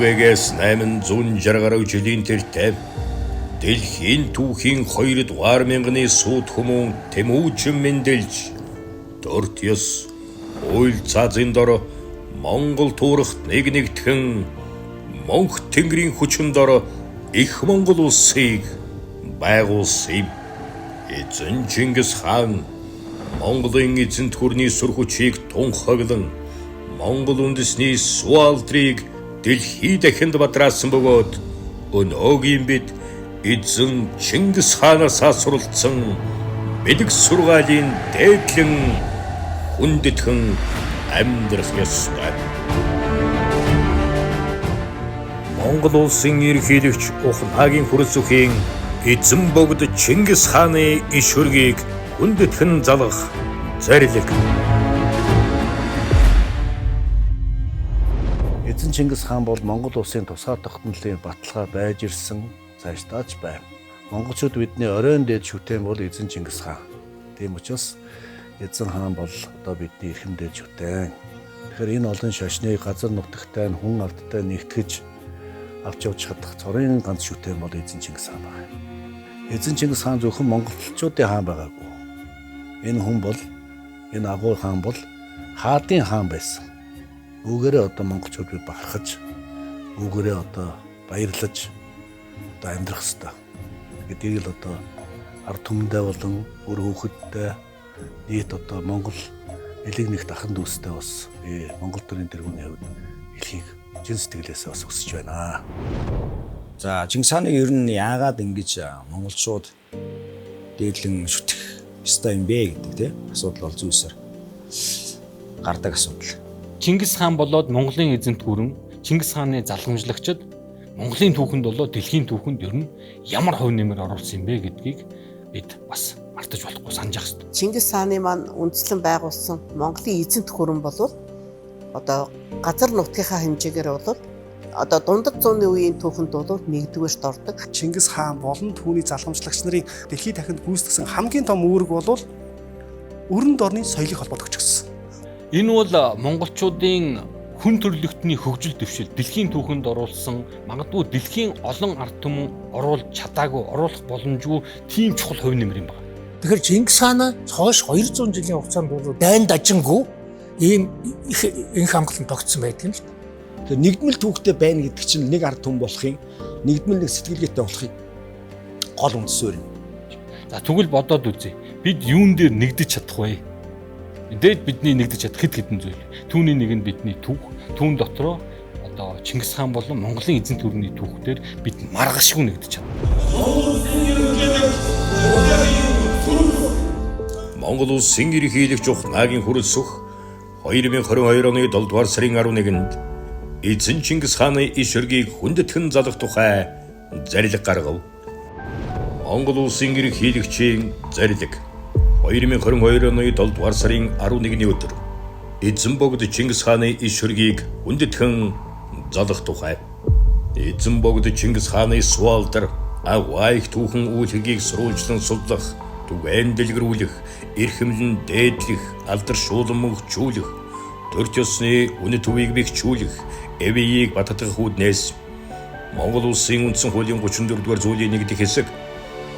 түүгээс 860 гаруй жилийн тэртээ дэлхийн түүхийн 2 дугаар мянганы сууд хүмүүн Тэмүүжин мэндэлж Дортиос уйл цаазын дор Монгол туурахт нэгтгэн Монх тэнгэрийн хүчин дор их Монгол улсыг байгуулсан. Эзэн Чингис хаан Монголын эзэнт гүрний сүр хүчийг тунхаглан Монгол үндэсний суалдрыг дэлхий дахинд бадраасан бөгөөд өнөөгийн бид эзэн Чингис хаанаас суралцсан бэлэг сургаалын дээдлэн хүндэтгэн амьдрах ёстой. Монгол улсын ерөнхийлөгч Уханагийн хөрс үхийн эзэн богд Чингис хааны иш хөргийг хүндэтгэн залгах зорилго. Эзэн Чингис хаан бол Монгол улсын тусгай тогтнолын баталгаа байж ирсэн цаашдаач байв. Монголчууд бидний оройн дээд шүтэн бол эзэн Чингис хаан. Тийм учраас эзэн хаан бол одоо бидний эрхэм дээд шүтэн. Тэгэхээр энэ олон шашныг газар нутагтай хүн алдтай нэгтгэж авч явж чадах цорын ганц шүтэн бол эзэн Чингис хаан байна. Эзэн Чингис хаан зөвхөн монголчуудын хаан байгаагүй. Энэ хүн бол энэ агуу хаан бол хаадын хаан байсан. Үүгээрээ одоо монголчууд бахархаж, үүгээрээ одоо баярлаж одоо амьдрах ёстой. Гэдгийг л одоо ард түмэндээ болон өөр хүүхэдтэй нийт одоо Монгол элэг нэгт ахын дүүстэй бас Монгол төрийн тэргүүний хувьд хэлхийг чин сэтгэлээсээ бас хүсэж байна. За Чингис хааны ер нь яагаад ингэж монголчууд дээдлэн шүтэх ёстой юм бэ гэдэг тийм асуудал бол зүйсээр гардаг асуудал. Чингис хаан болоод Монголын эзэнт гүрэн Чингис хааны залгамжлагчид Монголын түүхэнд болоо дэлхийн түүхэнд ер нь ямар хувь нэмэр оруулсан юм бэ гэдгийг бид бас мартаж болохгүй санаж ах ёстой. Чингис хааны маань үндэслэн байгуулсан Монголын эзэнт гүрэн болвол одоо газар нутгийнхаа хэмжээгээр бол одоо дундад зууны үеийн түүхэнд бол нэгдүгээрт ордог. Чингис хаан болон түүний залгамжлагч нарын дэлхий дахинд гүйцэтгэсэн хамгийн том үүрэг бол өрөнд орны соёлыг холбодог ч гэсэн. Энэ бол монголчуудын хүн төрлөختний хөгжил дэвшил дэлхийн түүхэнд оруулсан магадгүй дэлхийн олон ард түмэн оруулж чадаагүй оруулах боломжгүй тийм чухал хувь нэмэр юм байна. Тэгэхээр Чингис хаан хойш 200 жилийн хугацаанд бол дайн дажингүй ийм их хангалан тогтсон байдаг юм л. Тэгэхээр нэгдмэл түүхтэй байна гэдэг чинь нэг ард түмэн болохын, нэгдмэл нэг сэтгэлгээтэй болохын гол үндсээр юм. За тэгвэл бодоод үзье. Бид юун дээр нэгдэж чадах вэ? Дээд бидний нэгдэж чадах хэд хэдэн зүйл. Түүний нэг нь бидний түүх, түүн дотроо одоо Чингис хаан болон Монголын эзэнт гүрний түүхээр бид маргашгүй нэгдэж чадна. Монгол улсын ерөнхийлөгч Уханагийн хөрс өх 2022 оны 7 дугаар сарын 11-нд эзэн Чингис хааны иш хөргийг хүндэтгэн залгах тухай зорилго гаргав. Монгол улсын ерөнхийлөгчийн зорилго 2022 оны 7 дугаар сарын 11-ний өдөр эзэн богд Чингис хааны иш хөргийг хүндэтгэн залгах тухай. Эзэн богд Чингис хааны суалдар агайх түүхэн үйл хэргийг сурвалжлан судлах, түгээн дэлгэрүүлэх, эрхэмлэн дээдлэх, алдаршуулан мөнхжүүлэх, төрч ёсны үнэт төвийг бэхжүүлэх, эвийг баттгах үүднээс Монгол улсын үндсэн хуулийн 34-р зүйлийн нэгдэх хэсэг,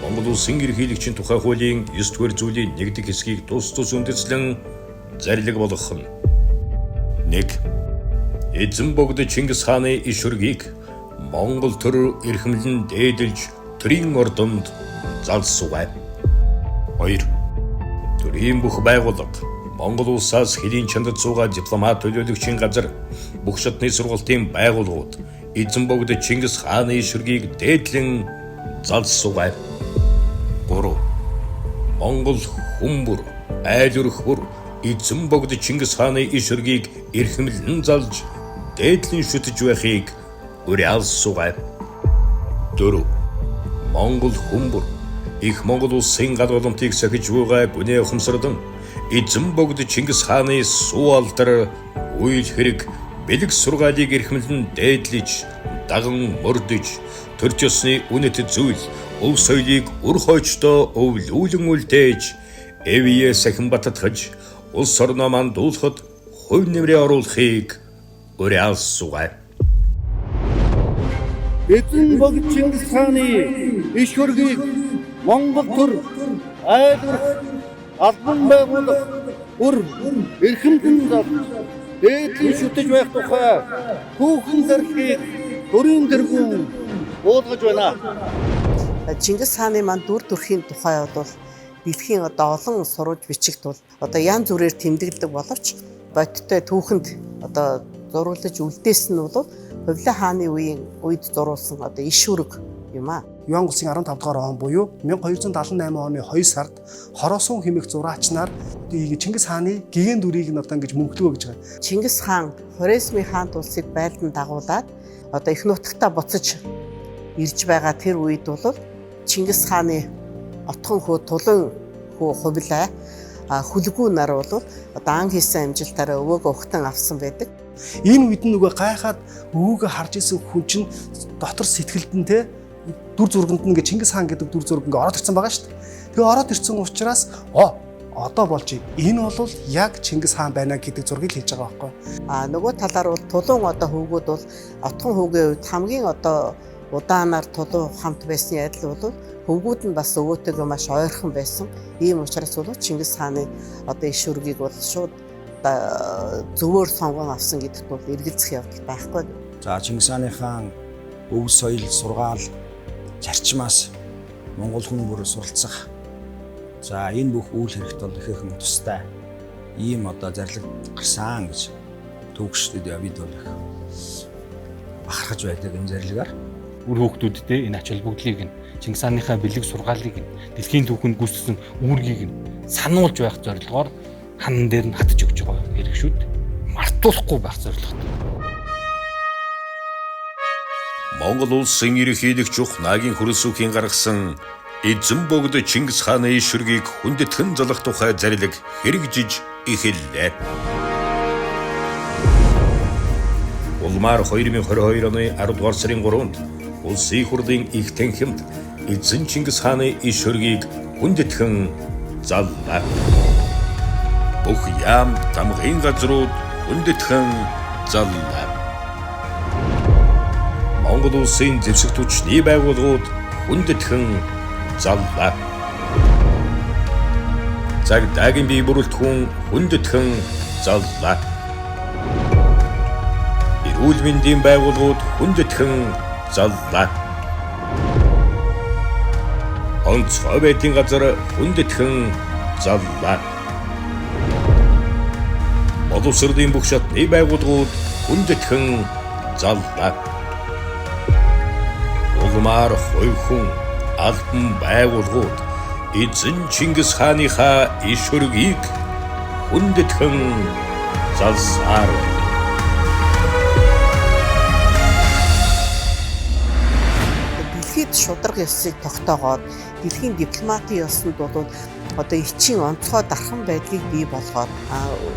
Монгол улсын ерөнхийлөгчийн тухай хуулийн 9-р зүйлийн нэгдэх хэсгийг тус үндэслэн зорилго болгох нь. 1. Эзэн богд Чингис хааны иш хөргийг Монгол төр эрхэмлэн дээдэлж төрийн ордонд залсуугай. 2. Төрийн бүх байгууллага Монгол улсаас хэлийн чандад суугаа дипломат төлөөлөгчийн газар бүх шатны сургалтын байгууллагууд эзэн богд Чингис хааны иш хөргийг дээдлэн залсуугай. 3. Монгол хүмүүр айл өрхбөр эзэн богд Чингис хааны иш хөргийг эрхэмлэн залж дээдлэн шүтэж байхыг уриалсуугай. 4. Монгол хүмүүр их Монгол улсын гал боломтыг сахиж байгаа гүнээ ухамсардан эзэн богд Чингис хааны суу алдар үйл хэрэг бэлэг сургаалыг эрхэмлэн дээдлэж даган мөрдөж төрч ёсны үнэт зүйл өв соёлыг үр хойчдоо өвлүүлэн үлдээж эвие сахин баттгаж улс орноо мандуулахад хувь нэмрээ оруулахыг уриалсуугай. эзэн богд Чингис хааны иш хөргийг Монгол төр айлгах албан байгуулах бүр эрхэмдэн дээдлэн шүтэж байх тухай түүхэн зарлигийг төрийн тэргүүн уулгаж байна. Чингис хааны маань дүр төрхийн тухай бол дэлхийн одоо олон сурвалж бичигт бол одоо янз бүрээр тэмдэглэдэг боловч бодиттой түүхэнд одоо зуруулж үлдээсэн нь бол Хувлаа хааны үед зуруулсан одоо иш хүрэг юм аа. Юан улсын 15 дугаар он буюу 1278 оны 2 сард Хоросун хэмээх зураачнаар Чингис хааны гэгэн дүрийг нь одоо ингэж мөнхлөгөө гэж байгаа. Чингис хаан Хорезмын хаант улсыг байлдан дагуулад одоо их нутагтаа буцаж ирж байгаа тэр үед бол Чингис хааны отхон хөө тулан хөө хувлаа хүлгүү нар бол одоо ан хийсэн амжилтаараа өвөөгөө ухтан авсан байдаг. Энэ үед нөгөө гайхаад өвөөгөө харж исэн хүн чинь дотор сэтгэлд нь те дүр зурганд нь ингээ Чингис хаан гэдэг дүр зураг ингээ ороод ирсэн байгаа шүү дээ. Тэгээ ороод ирсэн учраас одоо болж энэ бол яг Чингис хаан байна гэдэг зургийг хийж байгаа байхгүй. Нөгөө талаар бол тулун одоо хөвгүүд бол отхон хөвгийн үед хамгийн одоо удаанаар тулуу хамт байсан адил бол хөвгүүд нь бас өвөөтэйгээ маш ойрхон байсан. Ийм учраас бол Чингис хааны одоо иш хүргийг бол шууд зөвөр сонгон авсан гэдэгт бол эргэлзэх явдал байхгүй. За Чингис хааны өв соёл сургаал зарчмаас Монгол хүн бүр суралцах. За энэ бүх үйл хэрэгт бол ихээхэн тустай ийм одоо зарлиг гарсан гэж төгсдөд бид бол их бахархаж байдаг энэ зарлигаар. Үр хүүхдүүдтэй энэ ач холбогдлыг нь Чингис хааныхаа бэлэг сургаалыг нь дэлхийн түүхэнд гүйцэтгсэн үүргийг нь сануулж байх зорилгоор хан дээр нь хатж өгч байгаа хэрэг шүү дээ. Мартуулахгүй байх зорилготой. Монгол улсын ерөнхийлөгч Ухнаагийн хөрөлсөхийн гаргасан эзэн богд Чингис хааны иш хүргийг хүндэтгэн залах тухай зарлиг хэрэгжиж эхэллээ. Улмаар 2022 оны 10 дугаар сарын 3-нд улсын хурлын их танхимд эзэн Чингис хааны иш хүргийг хүндэтгэн заллаа. Бүх яам тамгын газрууд хүндэтгэн заллаа. Монгол улсын зэвсэг түвшний байгууллагууд хүндэтгэн заллаа. Цагдаагийн бие бүрэлдэхүүн хүндэтгэн заллаа. Эрүүл мэндийн байгууллагууд хүндэтгэн заллаа. Онцгой байдлын газар хүндэтгэн заллаа. Боловсролын бүх шатны байгууллагууд хүндэтгэн заллаа. Улмаар хувь хүн албан байгууллагууд эзэн Чингис хааныхаа иш хүргийг хүндэтгэн залсаар. Дэлхийд шударга ёсыг тогтоогоод дэлхийн дипломатын ёсонд бол одоо эчийн онцгой дархан байдлыг бий болгоод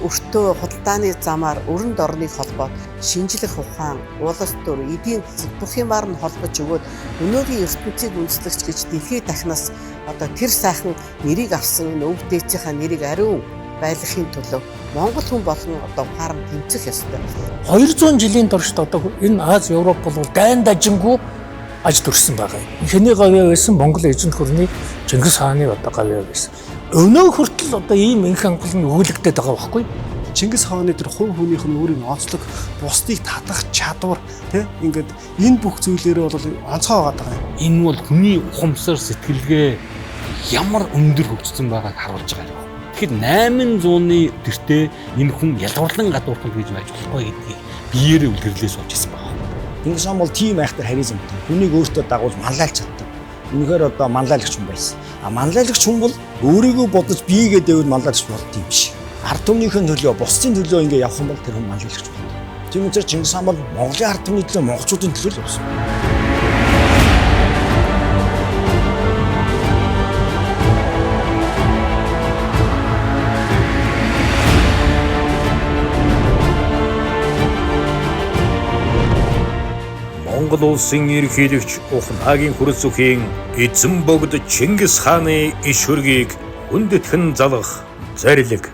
өртөө худалдааны замаар өрөнд орныг холбоод шинжлэх ухаан, улс төр, эдийн засаг бүх юмар нь холбож өгөөд өнөөгийн ертөнцийг үндэслэгч гэж дэлхийд дахнаас одоо тэр сайхан нэрийг авсан энэ өв дээдсийнхаа нэрийг ариун байлгахын төлөө Монгол хүн болон одоо ухаан тэмцэх ёстой. 200 жилийн туршид одоо энэ Аз, Европ бол дайн дажингүй аж төрсөн байгаа юм. Эхний гавьяа байсан Монгол эзэнт гүрний Чингис хааны одоо гавьяа байсан. Өнөө хүртэл одоо ийм их хангал нь өгүүлэгдээд байгаа байхгүй. Чингис хааны тэр хувь хүнийх нь өөрийн онцлог бусдыг татах чадвар тий ингээд энэ бүх зүйлээрээ бол онцгой байгаа юм. Энэ бол хүний ухамсар сэтгэлгээ ямар өндөр хөгжсөн байгааг харуулж байгаа юм. Тэгэхээр 800-ны тэртээ энэ хүн ялгуурлан гадуурхал гэж байж болохгүй гэдгийг биеэрээ үлгэрлээ сууж ирсэн байна. Чингис хаан бол тийм айхтар харизмтай. Хүнийг өөртөө дагуулж манлайлж чаддаг. Үнэхээр одоо манлайлагч хүн байсан. Манлайлагч хүн бол өөрийгөө бодож биегээ дэвэр манлайлагч болд юм шиг. Ард түмнийхэн төлөө, бусдын төлөө ингэ явах юм бол тэр хүн манлайлагч болно. Тийм учраас Чингис хаан бол Монголын ард түмний төлөө, монголчуудын төлөө л явсан. Монгол улсын ерөнхийлөгч Ухнаагийн хөрөлсөхийн эзэн богд Чингис хааны иш хүргийг хүндэтгэн залах зарлиг